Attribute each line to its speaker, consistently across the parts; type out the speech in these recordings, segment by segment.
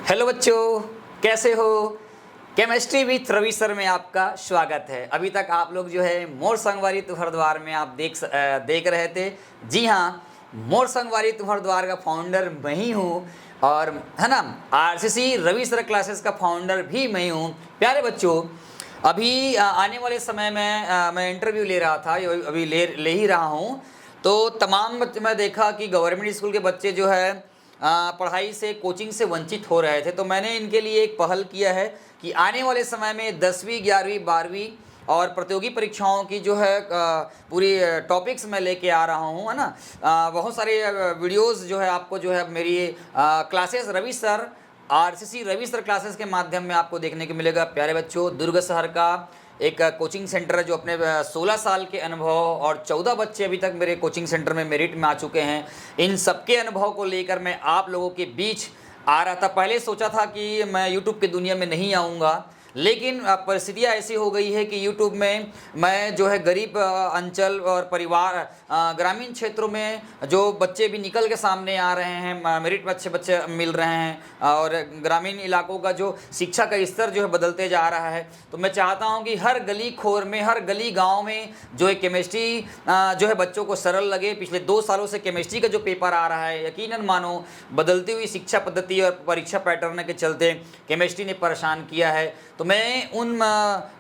Speaker 1: Hello बच्चों, कैसे हो। केमिस्ट्री विथ रवि सर में आपका स्वागत है। अभी तक आप लोग जो है मोर संगवारी तुहर द्वार में आप देख रहे थे। जी हाँ, मोर संगवारी तुहर द्वार का फाउंडर मैं ही हूँ और है ना, आरसीसी रवि सर क्लासेस का फाउंडर भी मैं हूँ। प्यारे बच्चों, अभी आने वाले समय में मैं इंटरव्यू ले रहा था, अभी ले ही रहा हूँ। तो तमाम मैं देखा कि गवर्नमेंट स्कूल के बच्चे जो है पढ़ाई से, कोचिंग से वंचित हो रहे थे। तो मैंने इनके लिए एक पहल किया है कि आने वाले समय में 10वीं 11वीं 12वीं और प्रतियोगी परीक्षाओं की जो है पूरी टॉपिक्स मैं लेके आ रहा हूँ, है ना। बहुत सारे वीडियोस जो है आपको जो है मेरी classes Ravi sir, RCC Ravi sir classes के माध्यम में आपको देखने को मिलेगा। प्यारे बच्चों, दुर्ग शहर का एक कोचिंग सेंटर है जो अपने 16 साल के अनुभव और 14 बच्चे अभी तक मेरे कोचिंग सेंटर में मेरिट में आ चुके हैं। इन सबके अनुभव को लेकर मैं आप लोगों के बीच आ रहा था। पहले सोचा था कि मैं यूट्यूब की दुनिया में नहीं आऊँगा, लेकिन परिस्थितियाँ ऐसी हो गई है कि यूट्यूब में मैं जो है गरीब अंचल और परिवार ग्रामीण क्षेत्रों में जो बच्चे भी निकल के सामने आ रहे हैं, मेरिट में अच्छे बच्चे मिल रहे हैं और ग्रामीण इलाकों का जो शिक्षा का स्तर जो है बदलते जा रहा है। तो मैं चाहता हूं कि हर गली खोर में, हर गली गांव में जो है केमिस्ट्री जो है बच्चों को सरल लगे। पिछले 2 सालों से केमिस्ट्री का जो पेपर आ रहा है, यकीनन मानो बदलती हुई शिक्षा पद्धति और परीक्षा पैटर्न के चलते केमिस्ट्री ने परेशान किया है। तो मैं उन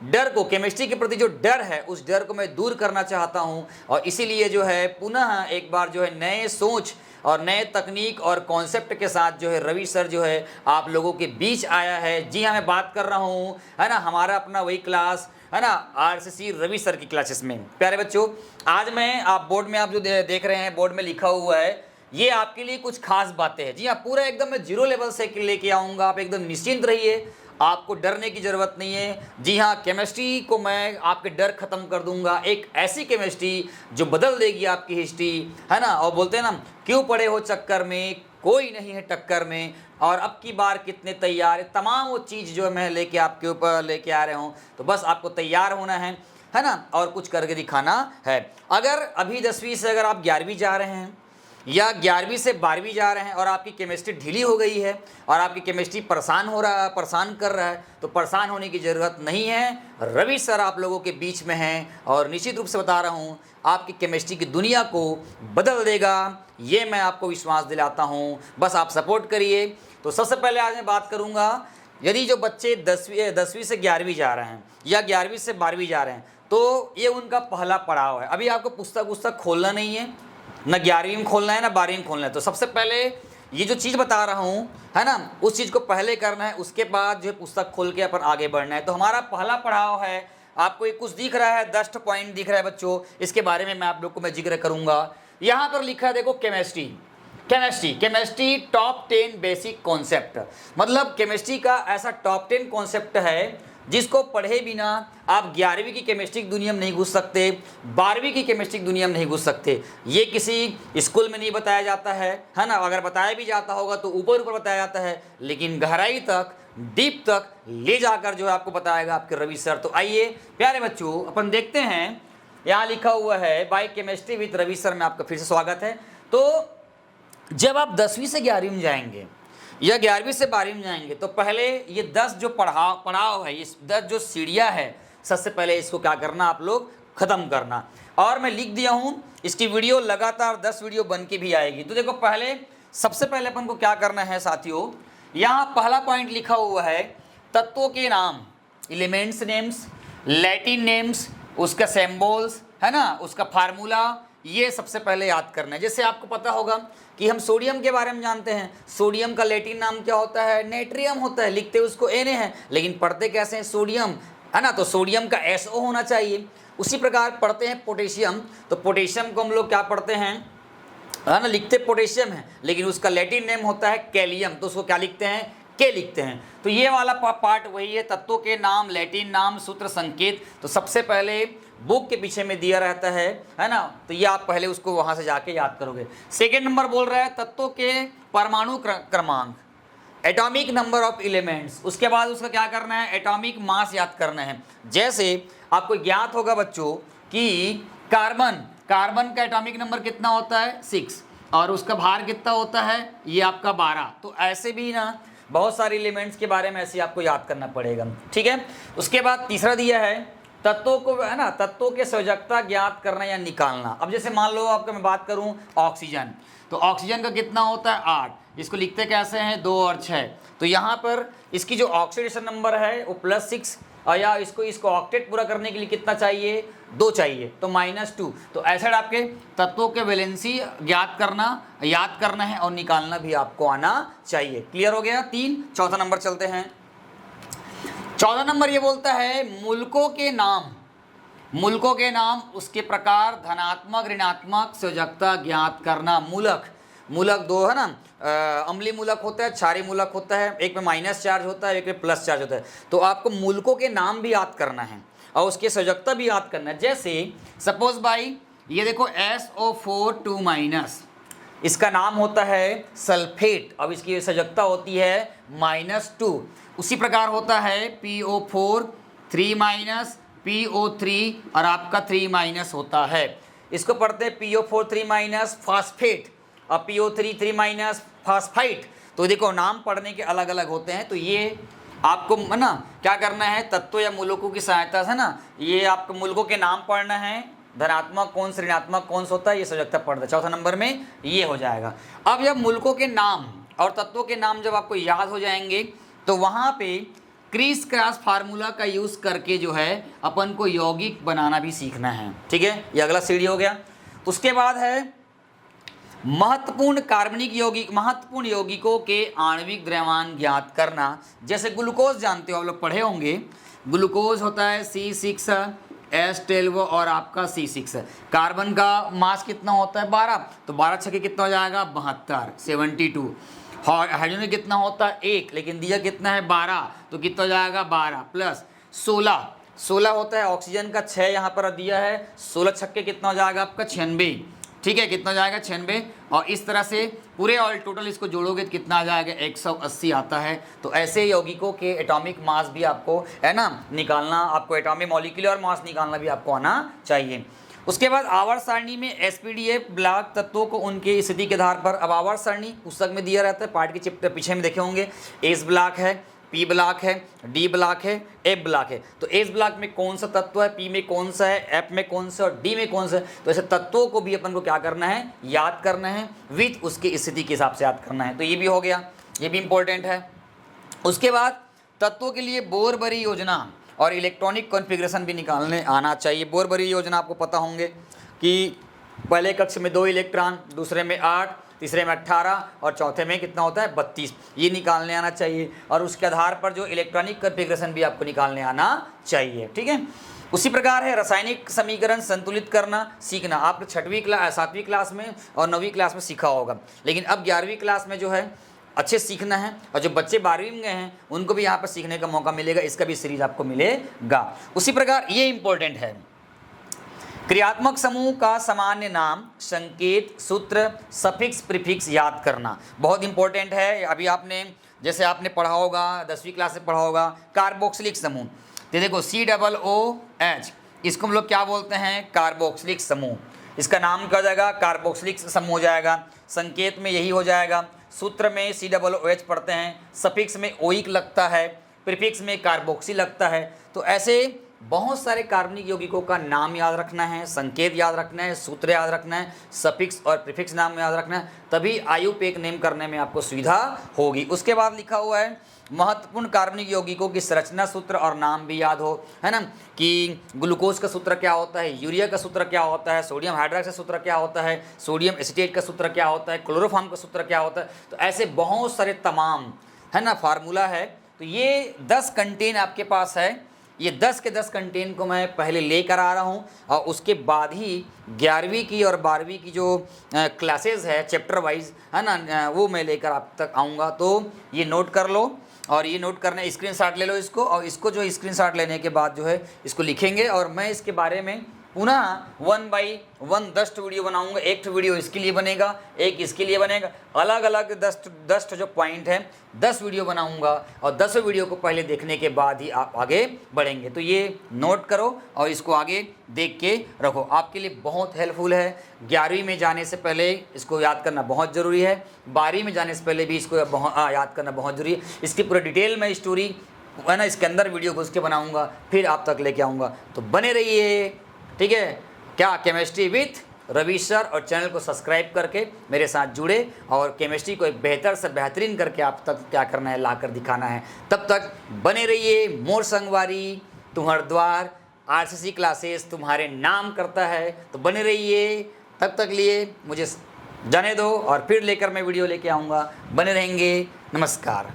Speaker 1: डर को, केमिस्ट्री के प्रति जो डर है, उस डर को मैं दूर करना चाहता हूं और इसीलिए जो है पुनः एक बार जो है नए सोच और नए तकनीक और कॉन्सेप्ट के साथ जो है रवि सर जो है आप लोगों के बीच आया है। जी हाँ, मैं बात कर रहा हूँ, है ना, हमारा अपना वही क्लास है ना, आरसीसी रवि सर की क्लासेस में। प्यारे बच्चों, आज मैं आप बोर्ड में आप जो देख रहे हैं, बोर्ड में लिखा हुआ है, ये आपके लिए कुछ खास बातें हैं। जी हाँ, पूरा एकदम मैं 0 लेवल से लेके आऊँगा। आप एकदम निश्चिंत रहिए, आपको डरने की ज़रूरत नहीं है। जी हाँ, केमिस्ट्री को मैं आपके डर ख़त्म कर दूंगा। एक ऐसी केमिस्ट्री जो बदल देगी आपकी हिस्ट्री, है ना। और बोलते हैं ना, क्यों पड़े हो चक्कर में, कोई नहीं है टक्कर में, और अब की बार कितने तैयार है। तमाम वो चीज़ जो मैं लेके आपके ऊपर लेके आ रहा हूँ। तो बस आपको तैयार होना है ना, और कुछ करके दिखाना है। अगर अभी 10वीं से अगर आप 11वीं जा रहे हैं या 11वीं से 12वीं जा रहे हैं और आपकी केमिस्ट्री ढीली हो गई है और आपकी केमिस्ट्री परेशान कर रहा है, तो परेशान होने की ज़रूरत नहीं है। रवि सर आप लोगों के बीच में हैं और निश्चित रूप से बता रहा हूँ, आपकी केमिस्ट्री की दुनिया को बदल देगा, ये मैं आपको विश्वास दिलाता हूँ। बस आप सपोर्ट करिए। तो सबसे पहले आज मैं बात करूँगा, यदि जो बच्चे 10वीं से 11वीं जा रहे हैं या 11वीं से 12वीं जा रहे हैं, तो ये उनका पहला पड़ाव है। अभी आपको पुस्तक खोलना नहीं है, ना 11वीं में खोलना है ना 12वीं में खोलना है। तो सबसे पहले ये जो चीज़ बता रहा हूँ, है ना, उस चीज़ को पहले करना है, उसके बाद जो है पुस्तक खोल के अपन आगे बढ़ना है। तो हमारा पहला पड़ाव है, आपको ये कुछ दिख रहा है, 10 पॉइंट दिख रहा है बच्चों, इसके बारे में मैं आप लोग को मैं जिक्र करूँगा। यहाँ पर लिखा है, देखो, केमिस्ट्री टॉप 10 बेसिक कॉन्सेप्ट। मतलब केमिस्ट्री का ऐसा टॉप 10 कॉन्सेप्ट है जिसको पढ़े बिना आप 11वीं की केमिस्ट्री की दुनिया में नहीं घुस सकते, 12वीं की केमिस्ट्री की दुनिया में नहीं घुस सकते। ये किसी स्कूल में नहीं बताया जाता है ना। अगर बताया भी जाता होगा तो ऊपर बताया जाता है, लेकिन गहराई तक, डीप तक ले जाकर जो है आपको बताएगा आपके रवि सर। तो आइए प्यारे बच्चों, अपन देखते हैं, यहाँ लिखा हुआ है by chemistry with Ravi sir में आपका फिर से स्वागत है। तो जब आप 10वीं से 11वीं में जाएंगे या 11वीं से 12वीं में जाएंगे, तो पहले ये 10 जो पड़ाव है, इस 10 जो सीढ़ियाँ है, सबसे पहले इसको क्या करना, आप लोग ख़त्म करना। और मैं लिख दिया हूँ, इसकी वीडियो लगातार 10 वीडियो बन के भी आएगी। तो देखो, सबसे पहले अपन को क्या करना है साथियों, यहाँ पहला पॉइंट लिखा हुआ है, तत्वों के नाम, एलिमेंट्स नेम्स, लैटिन नेम्स, उसका सिंबल्स, है ना, उसका फार्मूला, ये सबसे पहले याद करना है। जैसे आपको पता होगा कि हम सोडियम के बारे में जानते हैं, सोडियम का लैटिन नाम क्या होता है, नेट्रियम होता है, लिखते उसको Na है, लेकिन पढ़ते कैसे हैं, सोडियम, है ना। तो सोडियम का SO होना चाहिए। उसी प्रकार पढ़ते हैं पोटेशियम, तो पोटेशियम को हम लोग क्या पढ़ते हैं, है ना, लिखते पोटेशियम है, लेकिन उसका लैटिन नेम होता है कैलियम, तो उसको क्या लिखते हैं, के लिखते हैं। तो ये वाला पार्ट वही है, तत्वों के नाम, लैटिन नाम, सूत्र, संकेत। तो सबसे पहले बुक के पीछे में दिया रहता है ना। तो ये आप पहले उसको वहां से जाके याद करोगे। सेकेंड नंबर बोल रहा है तत्वों के परमाणु क्रमांक, एटॉमिक नंबर ऑफ एलिमेंट्स। उसके बाद उसका क्या करना है, एटॉमिक मास याद करना है। जैसे आपको ज्ञात होगा बच्चों कि कार्बन का एटॉमिक नंबर कितना होता है, 6, और उसका भार कितना होता है, ये आपका 12। तो ऐसे भी ना बहुत सारे एलिमेंट्स के बारे में ऐसे आपको याद करना पड़ेगा, ठीक है। उसके बाद तीसरा दिया है तत्वों को, है ना, तत्वों के संयोजकता ज्ञात करना या निकालना। अब जैसे मान लो आपका मैं बात करूं ऑक्सीजन, तो ऑक्सीजन का कितना होता है 8, इसको लिखते कैसे हैं 2 और 6, तो यहाँ पर इसकी जो ऑक्सीडेशन नंबर है वो +6, और या इसको ऑक्टेट पूरा करने के लिए कितना चाहिए 2 चाहिए, तो -2। तो ऐसे आपके तत्वों के वैलेंसी ज्ञात करना, याद करना है और निकालना भी आपको आना चाहिए। क्लियर हो गया 3। चौथा नंबर चलते हैं। चौथा नंबर ये बोलता है मुल्कों के नाम, उसके प्रकार, धनात्मक ऋणात्मक संयोजकता ज्ञात करना। मूलक 2 है ना, अम्लीय मूलक होता है, क्षारीय मूलक होता है, एक में माइनस चार्ज होता है, एक में प्लस चार्ज होता है। तो आपको मूलकों के नाम भी याद करना है और उसके संयोजकता भी याद करना है। जैसे सपोज भाई ये देखो SO4 2-, इसका नाम होता है सल्फेट, अब इसकी संयोजकता होती है -2। उसी प्रकार होता है PO4 3-, PO3 और आपका 3- होता है। इसको पढ़ते हैं PO4 3- फास्फेट और PO3 3- फास्फाइट। तो देखो नाम पढ़ने के अलग अलग होते हैं, तो ये आपको है ना क्या करना है, तत्व या मूलकों की सहायता से ना ये आपको मूलकों के नाम पढ़ना है, धनात्मक कौन सा ऋणात्मक कौन सा होता है, ये संयोजकता पढ़ना है। चौथा नंबर में ये हो जाएगा। अब जब मूलकों के नाम और तत्वों के नाम जब आपको याद हो जाएंगे तो वहाँ पे क्रिस क्रॉस फार्मूला का यूज़ करके जो है अपन को यौगिक बनाना भी सीखना है, ठीक है। ये अगला सीढ़ी हो गया। उसके बाद है महत्वपूर्ण यौगिकों के आणविक द्रव्यमान ज्ञात करना। जैसे ग्लूकोज जानते हो आप लोग, पढ़े होंगे, ग्लूकोज होता है C6H12 और आपका C6। कार्बन का मास कितना होता है 12, तो 12 छके कितना हो जाएगा 72 72। हाइड्रोजन कितना होता है 1, लेकिन दिया कितना है 12, तो कितना हो जाएगा 12 प्लस 16 होता है। ऑक्सीजन का 6 यहाँ पर दिया है, 16 छक्के कितना हो जाएगा आपका 96, ठीक है, कितना हो जाएगा 96। और इस तरह से पूरे ऑल टोटल इसको जोड़ोगे तो कितना आ जाएगा 180 आता है। तो ऐसे यौगिकों के एटॉमिक मास भी आपको है ना निकालना, आपको एटॉमिक मॉलिक्यूलर मास निकालना भी आपको आना चाहिए। उसके बाद आवर्त सारणी में SPDF ब्लॉक तत्वों को उनके स्थिति के आधार पर, अब आवर्त सारणी पुस्तक में दिया रहता है, पार्ट के चैप्टर पीछे में देखे होंगे, S ब्लॉक है, P ब्लॉक है, D ब्लॉक है, F ब्लॉक है। तो S ब्लॉक में कौन सा तत्व है, P में कौन सा है, F में कौन सा और D में कौन सा है। तो ऐसे तत्वों को भी अपन को क्या करना है, याद करना है, विथ उसकी स्थिति के हिसाब से याद करना है। तो ये भी हो गया, ये भी इंपॉर्टेंट है। उसके बाद तत्वों के लिए बोरबरी योजना और इलेक्ट्रॉनिक कॉन्फ़िगरेशन भी निकालने आना चाहिए। बोरबरी योजना आपको पता होंगे कि पहले कक्ष में 2 इलेक्ट्रॉन, दूसरे में 8, तीसरे में 18 और चौथे में कितना होता है 32, ये निकालने आना चाहिए। और उसके आधार पर जो इलेक्ट्रॉनिक कॉन्फ़िगरेशन भी आपको निकालने आना चाहिए, ठीक है। उसी प्रकार है रासायनिक समीकरण संतुलित करना सीखना। आप 7वीं क्लास में और 9वीं क्लास में सीखा होगा, लेकिन अब 11वीं क्लास में जो है अच्छे सीखना है। और जो बच्चे 12वीं में गए हैं उनको भी यहाँ पर सीखने का मौका मिलेगा, इसका भी सीरीज आपको मिलेगा। उसी प्रकार ये इंपॉर्टेंट है, क्रियात्मक समूह का सामान्य नाम, संकेत, सूत्र, सफिक्स, प्रीफिक्स याद करना बहुत इंपॉर्टेंट है। अभी आपने जैसे आपने पढ़ा होगा 10वीं क्लास में पढ़ा होगा कार्बोक्सिलिक समूह, तो देखो COOH, इसको हम लोग क्या बोलते हैं कार्बोक्सिलिक समूह। इसका नाम क्या हो जाएगा कार्बोक्सिलिक समूह हो जाएगा। संकेत में यही हो जाएगा, सूत्र में COOH पढ़ते हैं, सफिक्स में ओइक लगता है, प्रीफिक्स में कार्बोक्सी लगता है। तो ऐसे बहुत सारे कार्बनिक यौगिकों का नाम याद रखना है, संकेत याद रखना है, सूत्र याद रखना है, सफिक्स और प्रीफिक्स नाम याद रखना है, तभी IUPAC नेम करने में आपको सुविधा होगी। उसके बाद लिखा हुआ है महत्वपूर्ण कार्बनिक यौगिकों की संरचना सूत्र और नाम भी याद हो, है ना, कि ग्लूकोज का सूत्र क्या होता है, यूरिया का सूत्र क्या होता है, सोडियम हाइड्रोक्साइड का सूत्र क्या होता है, सोडियम एसीटेट का सूत्र क्या होता है, क्लोरोफॉर्म का सूत्र क्या होता है। तो ऐसे बहुत सारे तमाम है ना फार्मूला है। तो ये 10 कंटेन आपके पास है, ये 10 के 10 कंटेंट को मैं पहले लेकर आ रहा हूँ और उसके बाद ही 11वीं की और 12वीं की जो क्लासेस है चैप्टर वाइज है ना वो मैं लेकर आप तक आऊँगा। तो ये नोट कर लो, और ये नोट करने स्क्रीनशॉट ले लो इसको, और इसको जो स्क्रीनशॉट लेने के बाद जो है इसको लिखेंगे और मैं इसके बारे में पुनः 1 बाई 1 10 वीडियो बनाऊंगा। एक वीडियो इसके लिए बनेगा, एक इसके लिए बनेगा, अलग अलग 10 जो पॉइंट हैं 10 वीडियो बनाऊंगा और 10 वीडियो को पहले देखने के बाद ही आप आगे बढ़ेंगे। तो ये नोट करो और इसको आगे देख के रखो, आपके लिए बहुत हेल्पफुल है। 11वीं में जाने से पहले इसको याद करना बहुत ज़रूरी है, 12वीं में जाने से पहले भी इसको याद करना बहुत ज़रूरी है। इसकी पूरी डिटेल में स्टोरी है ना इसके अंदर वीडियो घुस के बनाऊंगा, फिर आप तक लेके आऊँगा। तो बने रहिए, ठीक है क्या, केमिस्ट्री विथ रवि सर, और चैनल को सब्सक्राइब करके मेरे साथ जुड़े और केमिस्ट्री को एक बेहतर से बेहतरीन करके आप तक क्या करना है, ला कर दिखाना है। तब तक बने रहिए। मोर संगवारी तुम्हार द्वार आरसीसी क्लासेस तुम्हारे नाम करता है, तो बने रहिए। तब तक लिए मुझे जाने दो और फिर लेकर मैं वीडियो लेके आऊँगा। बने रहेंगे। नमस्कार।